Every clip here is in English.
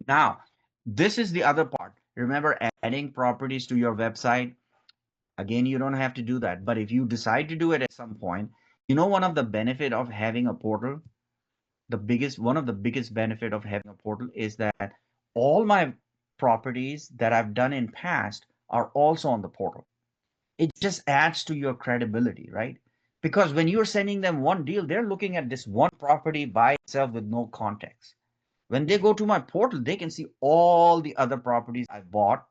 Now, this is the other part. Remember adding properties to your website. Again, you don't have to do that. But if you decide to do it at some point, one of the benefit of having a portal, one of the biggest benefit of having a portal is that all my properties that I've done in past are also on the portal. It just adds to your credibility, right? Because when you're sending them one deal, they're looking at this one property by itself with no context. When they go to my portal, they can see all the other properties I bought,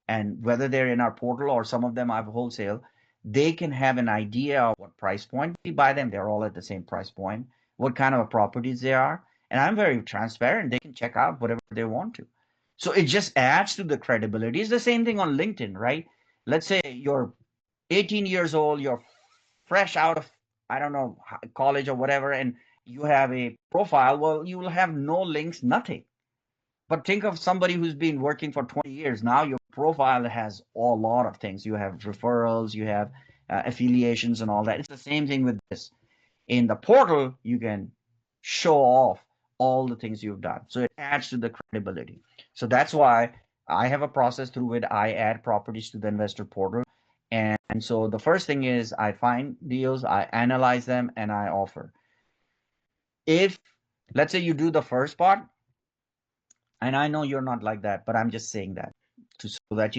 and whether they're in our portal or some of them I've wholesale, they can have an idea of what price point we buy them. They're all at the same price point, what kind of properties they are. And I'm very transparent. They can check out whatever they want to. So it just adds to the credibility. It's the same thing on LinkedIn, right? Let's say you're 18 years old, you're fresh out of, I don't know, college or whatever, and you have a profile. Well, you will have no links, nothing. But think of somebody who's been working for 20 years. Now your profile has a lot of things. You have referrals, you have affiliations and all that. It's the same thing with this. In the portal, you can show off all the things you've done. So it adds to the credibility. So that's why I have a process through which I add properties to the investor portal. And so the first thing is I find deals, I analyze them, and I offer. If, let's say, you do the first part, and I know you're not like that, but I'm just saying that so that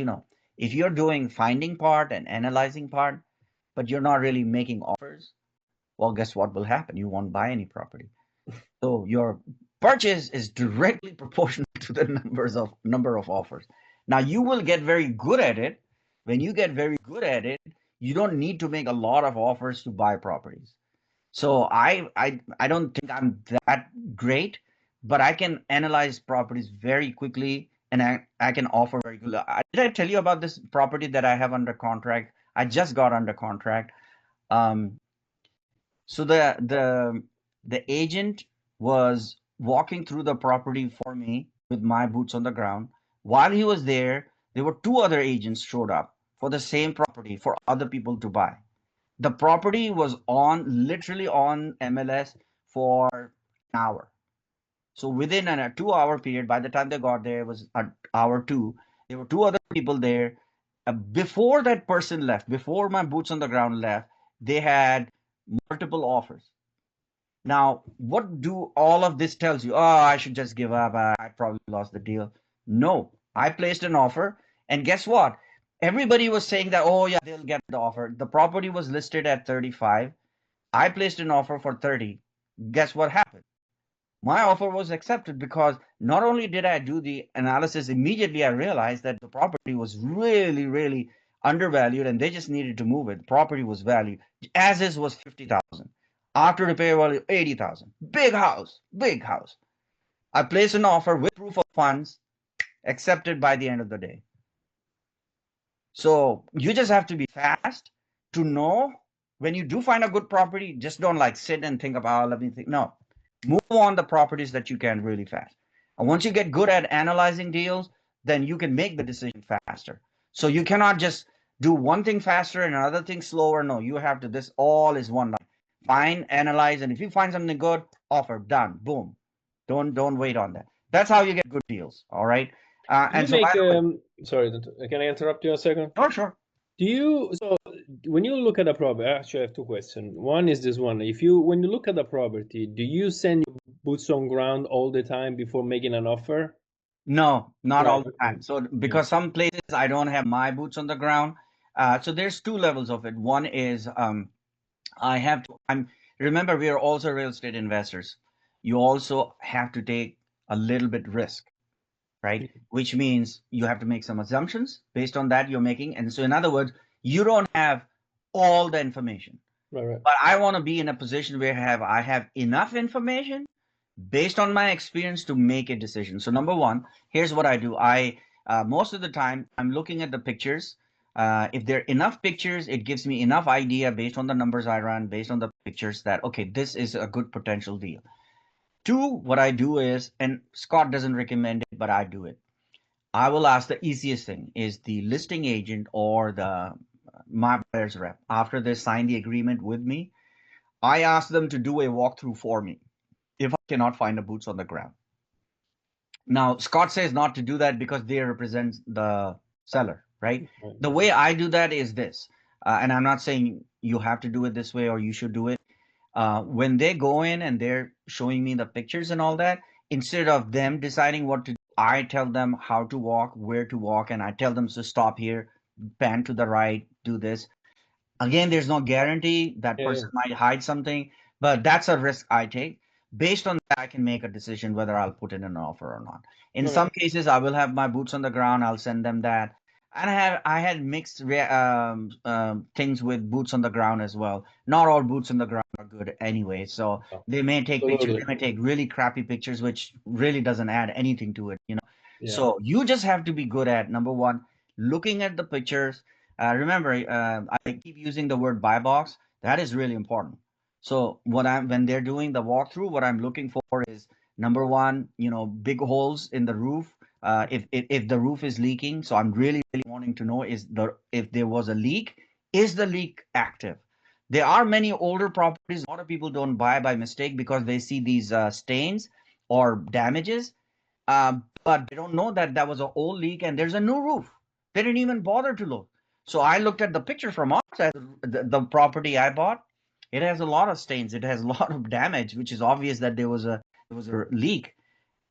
if you're doing finding part and analyzing part, but you're not really making offers, well, guess what will happen? You won't buy any property. So your purchase is directly proportional to the number of offers. Now you will get very good at it. When you get very good at it, you don't need to make a lot of offers to buy properties. So I don't think I'm that great, but I can analyze properties very quickly, and I can offer very good. Did I tell you about this property that I have under contract? I just got under contract. Um, so the agent was walking through the property for me with my boots on the ground. While he was there were two other agents showed up for the same property for other people to buy. The property was literally on MLS for an hour. So within a 2 hour period, by the time they got there, it was an hour two. There were two other people there. Before that person left, before my boots on the ground left, they had multiple offers. Now, what do all of this tells you? Oh, I should just give up. I probably lost the deal. No, I placed an offer, and guess what? Everybody was saying that, oh yeah, they'll get the offer. The property was listed at 35. I placed an offer for 30. Guess what happened? My offer was accepted because not only did I do the analysis immediately, I realized that the property was really, really undervalued and they just needed to move it. The property was valued as is was 50,000. After repair value 80,000. Big house, big house. I placed an offer with proof of funds, accepted by the end of the day. So you just have to be fast to know when you do find a good property, just don't like sit and think about, let me think. No, move on the properties that you can really fast. And once you get good at analyzing deals, then you can make the decision faster. So you cannot just do one thing faster and another thing slower. No, you have to, this all is one line. Find, analyze, and if you find something good, offer, done, boom. Don't wait on that. That's how you get good deals. All right. Do And you so by make the way, sorry, can I interrupt you a second? sure, sure. Do you so when you look at a property, actually I have two questions. One is this one. If you when you look at a property, do you send your boots on ground all the time before making an offer? No, not Right. all the Okay. time. So Yeah. because some places I don't have my boots on the ground. So there's two levels of it. One is I have to. Remember, we are also real estate investors. You also have to take a little bit risk, right? Which means you have to make some assumptions based on that you're making. And so, in other words, you don't have all the information. Right, right. But I want to be in a position where I have enough information based on my experience to make a decision. So number one, here's what I do. I most of the time I'm looking at the pictures. If there are enough pictures, it gives me enough idea based on the numbers I run, based on the pictures that okay, this is a good potential deal. Two, what I do is, and Scott doesn't recommend it, but I do it. I will ask the easiest thing is the listing agent or the my buyer's rep. After they sign the agreement with me, I ask them to do a walkthrough for me if I cannot find the boots on the ground. Now, Scott says not to do that because they represent the seller, right? Right. The way I do that is this, and I'm not saying you have to do it this way or you should do it. When they go in and they're showing me the pictures and all that, instead of them deciding what to do, I tell them how to walk, where to walk, and I tell them to stop here, pan to the right, do this. Again, there's no guarantee that Yeah, yeah. person might hide something, but that's a risk I take. Based on that, I can make a decision whether I'll put in an offer or not. In Okay. some cases, I will have my boots on the ground. I'll send them that. And I had mixed things with boots on the ground as well. Not all boots on the ground are good anyway. So Oh, they may take pictures. They absolutely. may take really crappy pictures, which really doesn't add anything to it, you know. Yeah. So you just have to be good at number one, looking at the pictures. Remember, I keep using the word buy box. That is really important. So when they're doing the walkthrough, what I'm looking for is number one, you know, big holes in the roof. If the roof is leaking, so I'm really wanting to know is the if there was a leak, is the leak active? There are many older properties. A lot of people don't buy by mistake because they see these stains or damages, but they don't know that that was an old leak and there's a new roof. They didn't even bother to look. So I looked at the picture from outside the property I bought. It has a lot of stains. It has a lot of damage, which is obvious that there was a leak.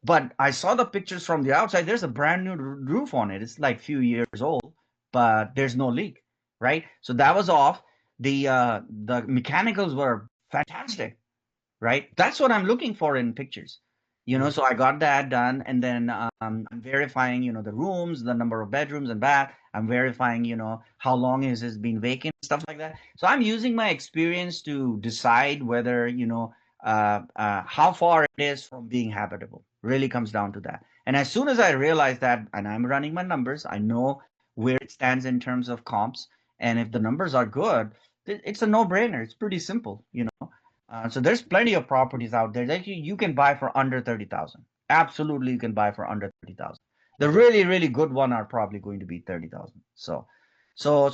But I saw the pictures from the outside. There's a brand new roof on it. It's like a few years old, but there's no leak, right? So that was off. The mechanicals were fantastic, right? That's what I'm looking for in pictures. You know, Mm. so I got that done, and then I'm verifying, you know, the rooms, the number of bedrooms and bath. I'm verifying, you know, how long is this been vacant, stuff like that. So I'm using my experience to decide whether, you know, how far it is from being habitable. Really comes down to that. And as soon as I realize that, and I'm running my numbers, I know where it stands in terms of comps. And if the numbers are good, it's a no-brainer. It's pretty simple, you know. So there's plenty of properties out there that you can buy for under 30,000. Absolutely, you can buy for under 30,000. The Okay. really good one are probably going to be 30,000. So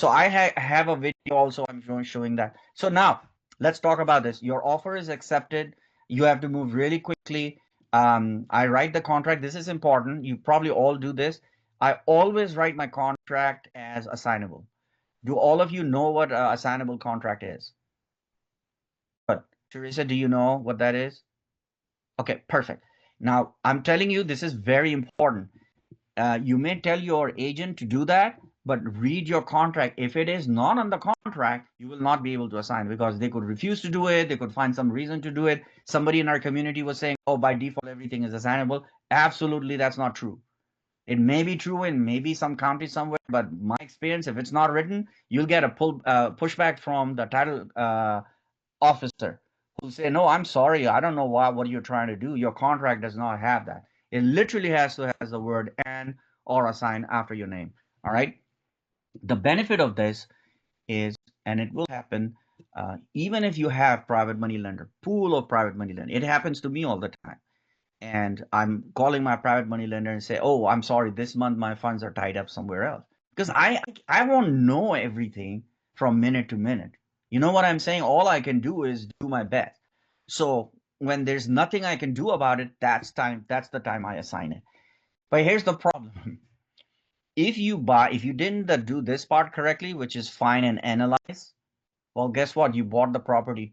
I have a video also I'm showing that. So now let's talk about this. Your offer is accepted. You have to move really quickly. I write the contract. This is important. You probably all do this. I always write my contract as assignable. Do all of you know what assignable contract is? But Teresa, do you know what that is? Okay, perfect. Now, I'm telling you, this is very important. You may tell your agent to do that, but read your contract. If it is not on the contract, you will not be able to assign because they could refuse to do it. They could find some reason to do it. Somebody in our community was saying, oh, by default, everything is assignable. Absolutely, that's not true. It may be true in maybe some county somewhere, but my experience, if it's not written, you'll get a pushback from the title officer who say, no, I'm sorry, I don't know what you're trying to do. Your contract does not have that. It literally has the word and or assign after your name. All right. The benefit of this is, and it will happen, even if you have private money lender, pool of private money lender. It happens to me all the time. And I'm calling my private money lender and say, oh, I'm sorry, this month my funds are tied up somewhere else. Because I won't know everything from minute to minute. You know what I'm saying? All I can do is do my best. So when there's nothing I can do about it, that's the time I assign it. But here's the problem. If you didn't do this part correctly, which is find and analyze, well, guess what? You bought the property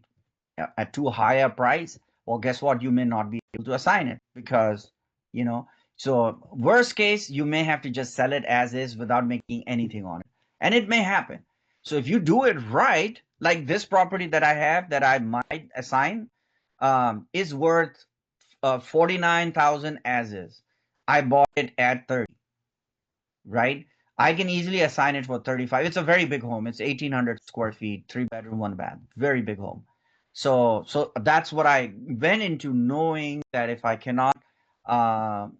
at too high a price. Well, guess what? You may not be able to assign it because, you know, so worst case, you may have to just sell it as is without making anything on it. And it may happen. So if you do it right, like this property that I have that I might assign, is worth 49,000 as is. I bought it at 30, right? I can easily assign it for 35. It's a very big home. It's 1,800 square feet, 3 bedroom, 1 bath. Very big home. So that's what I went into, knowing that if I cannot,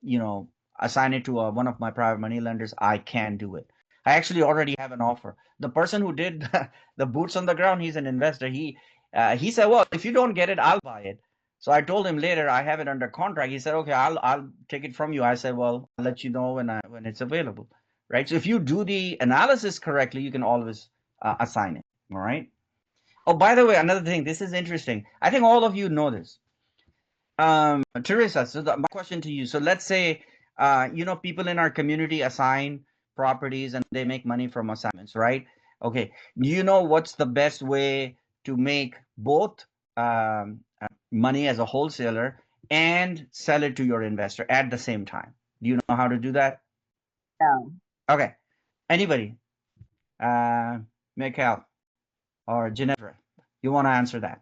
you know, assign it to one of my private money lenders, I can do it. I actually already have an offer. The person who did the boots on the ground, he's an investor. He said, well, if you don't get it, I'll buy it. So I told him later I have it under contract. He said, okay, I'll take it from you. I said, well, I'll let you know when it's available, right? So if you do the analysis correctly, you can always assign it. All right. Oh, by the way, another thing. This is interesting. I think all of you know this. Teresa, so my question to you. So let's say people in our community assign properties and they make money from assignments, right? Okay. Do you know what's the best way to make both money as a wholesaler and sell it to your investor at the same time? Do you know how to do that? No. Okay. Anybody? Mikhail or Jennifer, you want to answer that?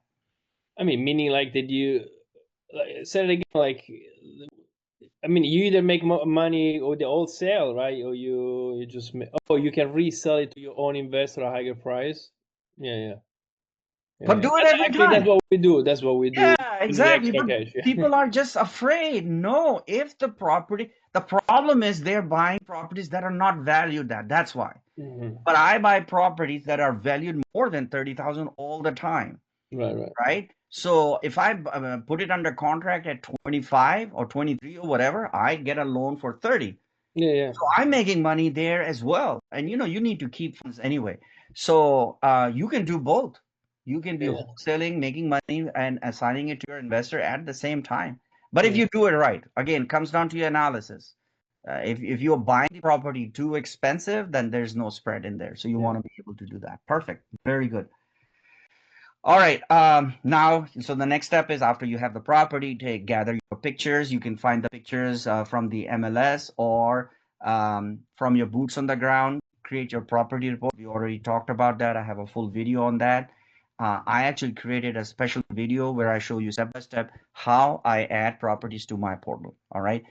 I mean, meaning like, did you say it again? Like, I mean, you either make money or the wholesale, right? Or you just you can resell it to your own investor at a higher price. Yeah, yeah. But do it every Actually, that's time. what we do. That's what we do. Yeah, Use the exactly. extra But cash. people are just afraid. No, if the problem is they're buying properties that are not valued that. That's why. Mhm. But I buy properties that are valued more than 30,000 all the time, Right, right. right? So if I put it under contract at 25 or 23 or whatever, I get a loan for 30. Yeah, yeah. So I'm making money there as well. And you need to keep funds anyway. So you can do both. You can be Yeah, wholesaling, making money, and assigning it to your investor at the same time. But if yeah. you do it right, again, comes down to your analysis. If you're buying the property too expensive, then there's no spread in there. So you Yeah. want to be able to do that. Perfect. Very good. All right. Now, so the next step is after you have the property, to gather your pictures. You can find the pictures from the MLS or from your boots on the ground. Create your property report. We already talked about that. I have a full video on that. I actually created a special video where I show you step by step how I add properties to my portal. All right.